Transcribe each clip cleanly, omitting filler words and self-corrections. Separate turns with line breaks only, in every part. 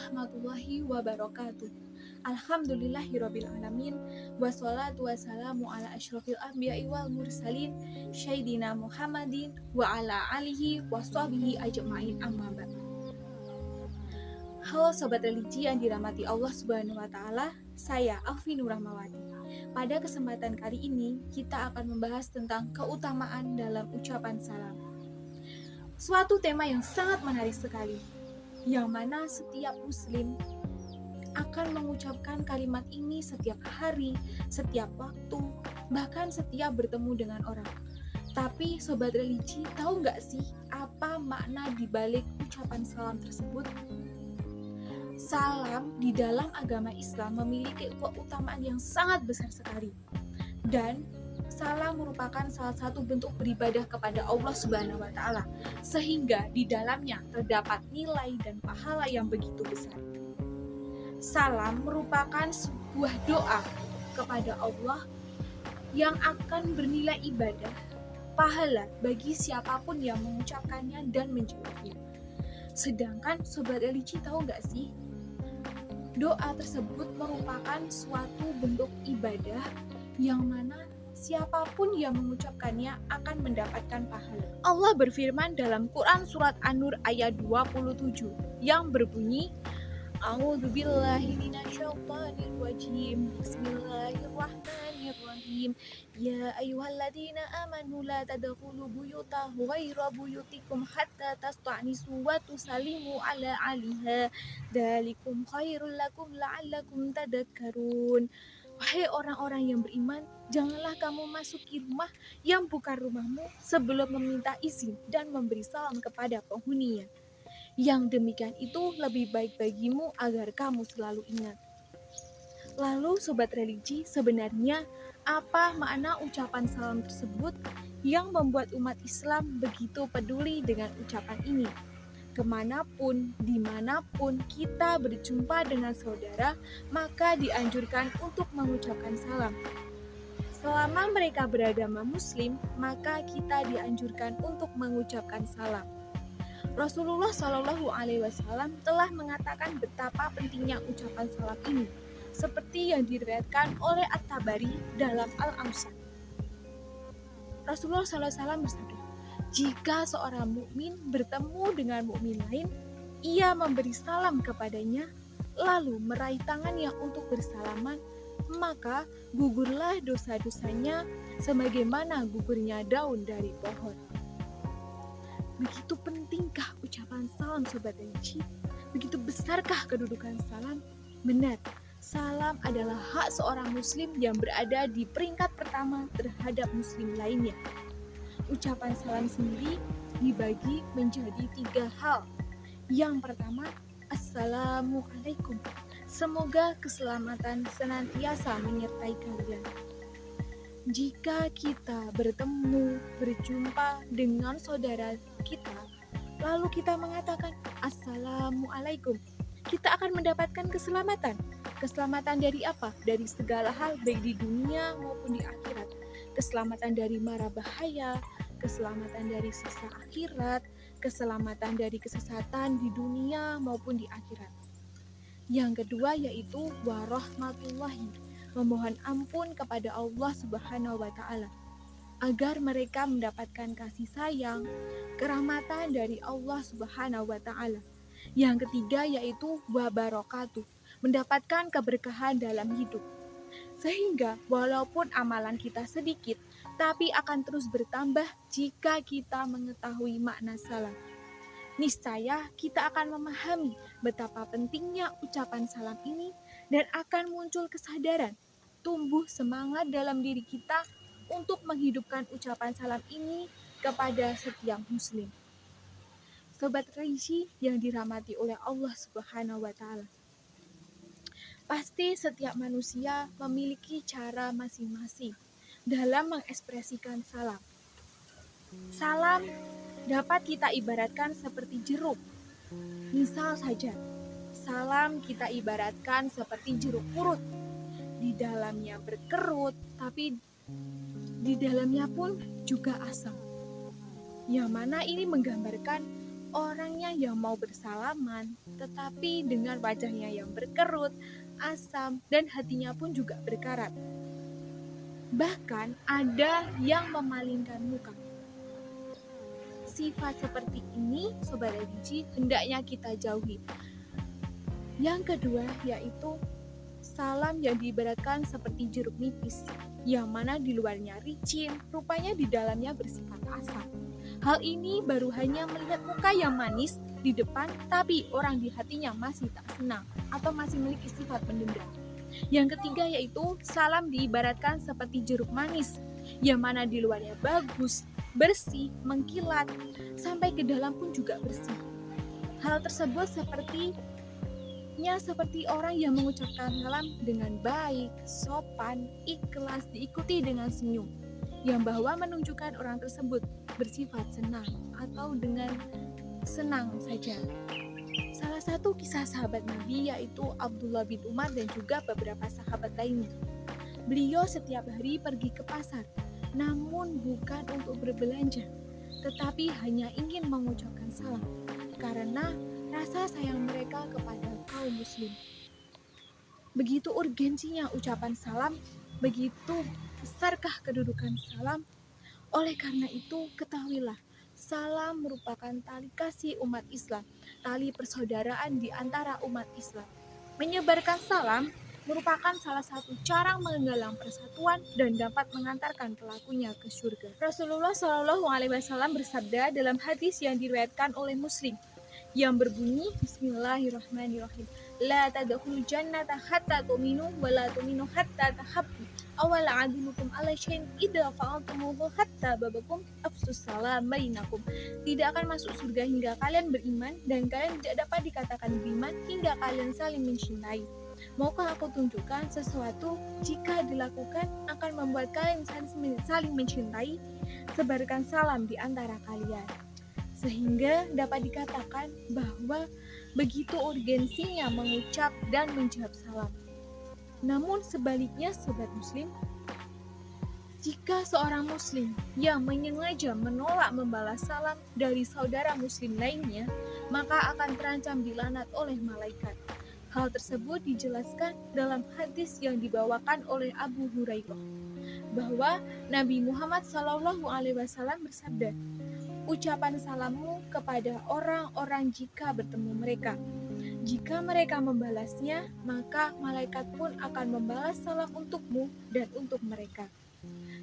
warahmatullahi wabarakatuh. Alhamdulillahirrabbilalamin. Wassalatu wassalamu ala asyrafil anbiya'i wal mursalin Syaidina Muhammadin wa ala alihi wa sahbihi ajma'in amma ba'd. Halo Sobat Religi yang dirahmati Allah Subhanahu wa Ta'ala, saya Alfi Nur Rahmawati. Pada kesempatan kali ini, kita akan membahas tentang keutamaan dalam ucapan salam. Suatu tema yang sangat menarik sekali, yang mana setiap muslim akan mengucapkan kalimat ini setiap hari, setiap waktu, bahkan setiap bertemu dengan orang. Tapi Sobat Religi tahu nggak sih apa makna dibalik ucapan salam tersebut? Salam di dalam agama Islam memiliki keutamaan yang sangat besar sekali. Dan salam merupakan salah satu bentuk beribadah kepada Allah Subhanahu wa Ta'ala, sehingga di dalamnya terdapat nilai dan pahala yang begitu besar. Salam merupakan sebuah doa kepada Allah yang akan bernilai ibadah, pahala bagi siapapun yang mengucapkannya dan menjawabnya. Sedangkan Sobat Religi tahu nggak sih, doa tersebut merupakan suatu bentuk ibadah yang mana siapapun yang mengucapkannya akan mendapatkan pahala. Allah berfirman dalam Quran Surat An-Nur ayat 27 yang berbunyi, A'udzubillahi minasyaitonirrajim. Bismillahirrahmanirrahim. Ya ayyuhalladzina amanu la tadkhulu buyuta ghaira buyutikum hatta tasta'nisu wa tusallimu ala ahliha. Dzalikum khairul lakum la'allakum tadhakkarun. Wahai orang-orang yang beriman, janganlah kamu masuki rumah yang bukan rumahmu sebelum meminta izin dan memberi salam kepada penghuninya. Yang demikian itu lebih baik bagimu agar kamu selalu ingat. Lalu Sobat Religi, sebenarnya apa makna ucapan salam tersebut yang membuat umat Islam begitu peduli dengan ucapan ini? Kemanapun, dimanapun kita berjumpa dengan saudara, maka dianjurkan untuk mengucapkan salam. Selama mereka beragama Muslim, maka kita dianjurkan untuk mengucapkan salam. Rasulullah Shallallahu Alaihi Wasallam telah mengatakan betapa pentingnya ucapan salam ini, seperti yang diriwayatkan oleh At-Tabari dalam Al-Awsat. Rasulullah Shallallahu Alaihi Wasallam bersabda, jika seorang mukmin bertemu dengan mukmin lain, ia memberi salam kepadanya, lalu meraih tangannya untuk bersalaman, maka gugurlah dosa-dosanya sebagaimana gugurnya daun dari pohon. Begitu pentingkah ucapan salam Sobat Religi? Begitu besarkah kedudukan salam? Benar, salam adalah hak seorang muslim yang berada di peringkat pertama terhadap muslim lainnya. Ucapan salam sendiri dibagi menjadi 3 hal. Yang pertama, Assalamualaikum. Semoga keselamatan senantiasa menyertai kalian. Jika kita bertemu, berjumpa dengan saudara kita, lalu kita mengatakan Assalamualaikum, kita akan mendapatkan keselamatan. Keselamatan dari apa? Dari segala hal, baik di dunia maupun di akhirat. Keselamatan dari mara bahaya, keselamatan dari siksa akhirat, keselamatan dari kesesatan di dunia maupun di akhirat. Yang kedua yaitu warahmatullahi, memohon ampun kepada Allah Subhanahu wa Ta'ala agar mereka mendapatkan kasih sayang, kerahmatan dari Allah Subhanahu wa Ta'ala. Yang ketiga yaitu wabarakatuh, mendapatkan keberkahan dalam hidup. Sehingga walaupun amalan kita sedikit, tapi akan terus bertambah jika kita mengetahui makna salam. Niscaya kita akan memahami betapa pentingnya ucapan salam ini dan akan muncul kesadaran, tumbuh semangat dalam diri kita untuk menghidupkan ucapan salam ini kepada setiap muslim. Sobat Religi yang dirahmati oleh Allah Subhanahu wa Ta'ala, pasti setiap manusia memiliki cara masing-masing dalam mengekspresikan salam. Salam dapat kita ibaratkan seperti jeruk. Misal saja, salam kita ibaratkan seperti jeruk purut. Di dalamnya berkerut, tapi di dalamnya pun juga asam. Yang mana ini menggambarkan orangnya yang mau bersalaman, tetapi dengan wajahnya yang berkerut, asam, dan hatinya pun juga berkarat. Bahkan ada yang memalingkan muka. Sifat seperti ini, Sobat LG, hendaknya kita jauhi. Yang kedua yaitu salam yang diibaratkan seperti jeruk nipis, yang mana di luarnya licin, rupanya di dalamnya bersifat asam. Hal ini baru hanya melihat muka yang manis di depan, tapi orang di hatinya masih tak senang atau masih memiliki sifat pendendam. Yang ketiga yaitu salam diibaratkan seperti jeruk manis, yang mana di luarnya bagus, bersih, mengkilat, sampai ke dalam pun juga bersih. Hal tersebut seperti orang yang mengucapkan salam dengan baik, sopan, ikhlas, diikuti dengan senyum, yang bahwa menunjukkan orang tersebut bersifat senang atau dengan senang saja. Salah satu kisah sahabat Nabi yaitu Abdullah bin Umar dan juga beberapa sahabat lainnya. Beliau setiap hari pergi ke pasar, namun bukan untuk berbelanja, tetapi hanya ingin mengucapkan salam karena rasa sayang mereka kepada kaum muslim. Begitu urgensinya ucapan salam, begitu besarkah kedudukan salam. Oleh karena itu, ketahuilah, salam merupakan tali kasih umat Islam, tali persaudaraan di antara umat Islam. Menyebarkan salam merupakan salah satu cara menggalang persatuan dan dapat mengantarkan pelakunya ke surga. Rasulullah Shallallahu Alaihi Wasallam bersabda dalam hadis yang diriwayatkan oleh Muslim, yang berbunyi Bismillahirrahmanirrahim, la tadkhulul jannata hatta tu'minu wa la tu'minu hatta tahabbu awal adulukum ala syai'in idza fa'altumuhu hatta babakum afsus salam bainakum. Tidak akan masuk surga hingga kalian beriman, dan kalian tidak dapat dikatakan beriman hingga kalian saling mencintai. Maukah aku tunjukkan sesuatu jika dilakukan akan membuat kalian saling mencintai? Sebarkan salam di antara kalian. Sehingga dapat dikatakan bahwa begitu urgensinya mengucap dan menjawab salam. Namun sebaliknya, Sobat Muslim, jika seorang Muslim yang menyengaja menolak membalas salam dari saudara Muslim lainnya, maka akan terancam dilaknat oleh malaikat. Hal tersebut dijelaskan dalam hadis yang dibawakan oleh Abu Hurairah, bahwa Nabi Muhammad SAW bersabda, ucapan salammu kepada orang-orang jika bertemu mereka. Jika mereka membalasnya, maka malaikat pun akan membalas salam untukmu dan untuk mereka.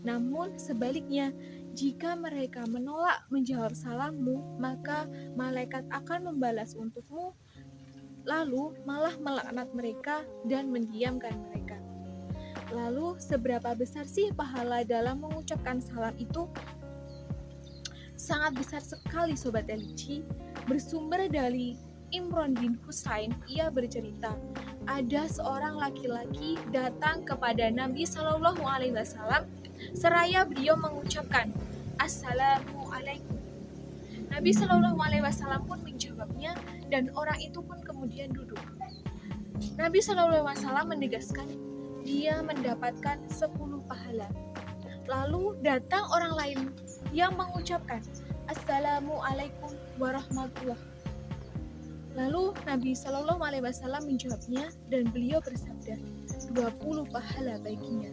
Namun sebaliknya, jika mereka menolak menjawab salammu, maka malaikat akan membalas untukmu, lalu malah melaknat mereka dan mendiamkan mereka. Lalu seberapa besar sih pahala dalam mengucapkan salam itu? Sangat besar sekali, Sobat LG. Bersumber dari Imran bin Husain, ia bercerita, ada seorang laki-laki datang kepada Nabi Shallallahu Alaihi Wasallam seraya beliau mengucapkan Assalamualaikum. Nabi Shallallahu Alaihi Wasallam pun menjawabnya dan orang itu pun kemudian duduk. Nabi Shallallahu Alaihi Wasallam menegaskan dia mendapatkan 10 pahala. Lalu datang orang lain yang mengucapkan Assalamualaikum warahmatullahi. Lalu Nabi Shallallahu Alaihi Wasallam menjawabnya dan beliau bersabda 20 pahala baginya.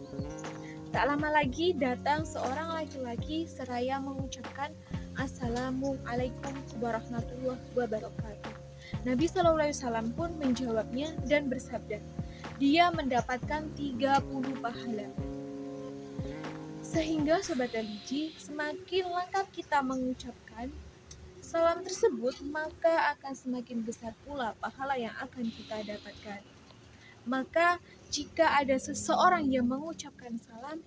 Tak lama lagi datang seorang laki-laki seraya mengucapkan Assalamualaikum warahmatullahi wabarakatuh. Nabi Shallallahu Alaihi Wasallam pun menjawabnya dan bersabda, dia mendapatkan 30 pahala. Sehingga Sobat LG, semakin lengkap kita mengucapkan salam tersebut, maka akan semakin besar pula pahala yang akan kita dapatkan. Maka jika ada seseorang yang mengucapkan salam,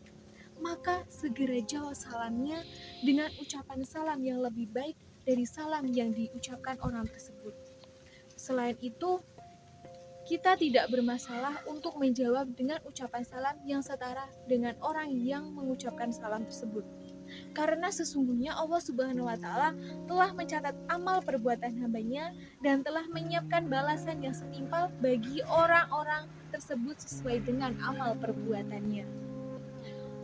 maka segera jawab salamnya dengan ucapan salam yang lebih baik dari salam yang diucapkan orang tersebut. Selain itu, kita tidak bermasalah untuk menjawab dengan ucapan salam yang setara dengan orang yang mengucapkan salam tersebut. Karena sesungguhnya Allah Subhanahu wa Ta'ala telah mencatat amal perbuatan hambanya dan telah menyiapkan balasan yang setimpal bagi orang-orang tersebut sesuai dengan amal perbuatannya.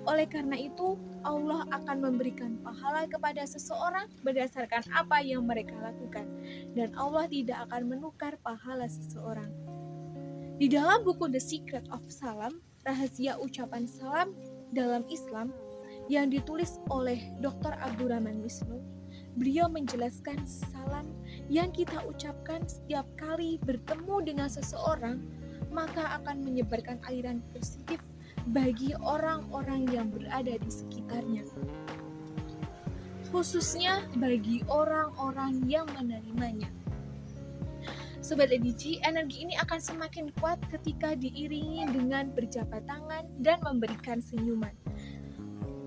Oleh karena itu, Allah akan memberikan pahala kepada seseorang berdasarkan apa yang mereka lakukan, dan Allah tidak akan menukar pahala seseorang. Di dalam buku The Secret of Salam, rahasia ucapan salam dalam Islam, yang ditulis oleh Dr. Abdurrahman Wisnu, beliau menjelaskan salam yang kita ucapkan setiap kali bertemu dengan seseorang maka akan menyebarkan aliran positif bagi orang-orang yang berada di sekitarnya, khususnya bagi orang-orang yang menerimanya. Sobat EDG, energi ini akan semakin kuat ketika diiringi dengan berjabat tangan dan memberikan senyuman.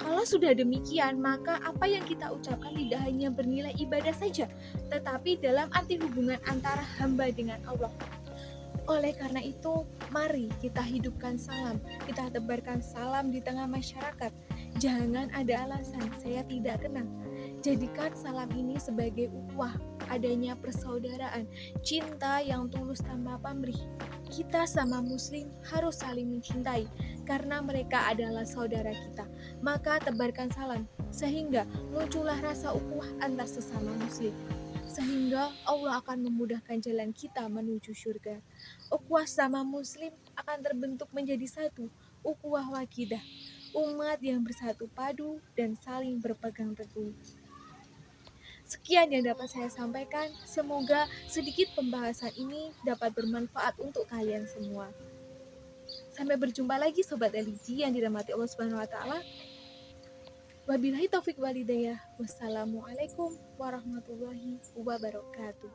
Kalau sudah demikian, maka apa yang kita ucapkan tidak hanya bernilai ibadah saja, tetapi dalam arti hubungan antara hamba dengan Allah. Oleh karena itu, mari kita hidupkan salam, kita tebarkan salam di tengah masyarakat. Jangan ada alasan saya tidak kenal. Jadikan salam ini sebagai ukhuwah, adanya persaudaraan, cinta yang tulus tanpa pamrih. Kita sama muslim harus saling mencintai, karena mereka adalah saudara kita. Maka tebarkan salam, sehingga muncullah rasa ukhuwah antar sesama muslim, sehingga Allah akan memudahkan jalan kita menuju surga. Ukhuwah sama muslim akan terbentuk menjadi satu, ukhuwah wakidah, umat yang bersatu padu dan saling berpegang teguh. Sekian yang dapat saya sampaikan, semoga sedikit pembahasan ini dapat bermanfaat untuk kalian semua. Sampai berjumpa lagi Sobat LG yang dirahmati Allah Subhanahu wa Ta'ala. Wabillahi taufik walhidayah. Wassalamualaikum warahmatullahi wabarakatuh.